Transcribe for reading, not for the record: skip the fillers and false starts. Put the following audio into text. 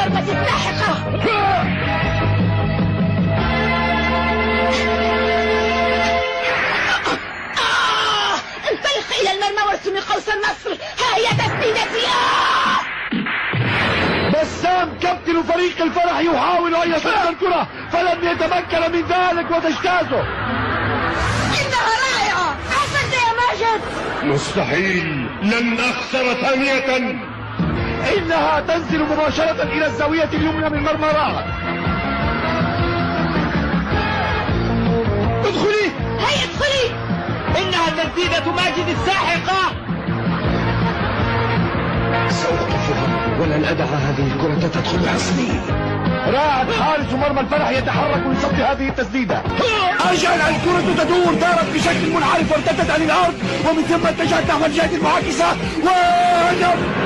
الضربة الساحقة. انطلق إلى المرمى وارسم قوس النصر. ها هي تسديدتي. بسام كابتن فريق الفرح يحاول ان يصد الكرة فلم يتمكن من ذلك وتجتازه. إنها رائعة. أحسنت يا ماجد. مستحيل، لن أخسر ثانية. انها تنزل مباشرة الى الزاوية اليمنى من مرمى رعد. ادخلي. هيا ادخلي. انها تسديدة ماجد الساحقة. سأوقفها ولن أدع هذه الكرة تدخل حصني. رعد حارس مرمى الفرح يتحرك لصد هذه التسديدة. أجل الكرة تدور، دارت بشكل منحرف وارتدت عن الأرض ومن ثم اتجهت نحو الجهة المعاكسة وهدف.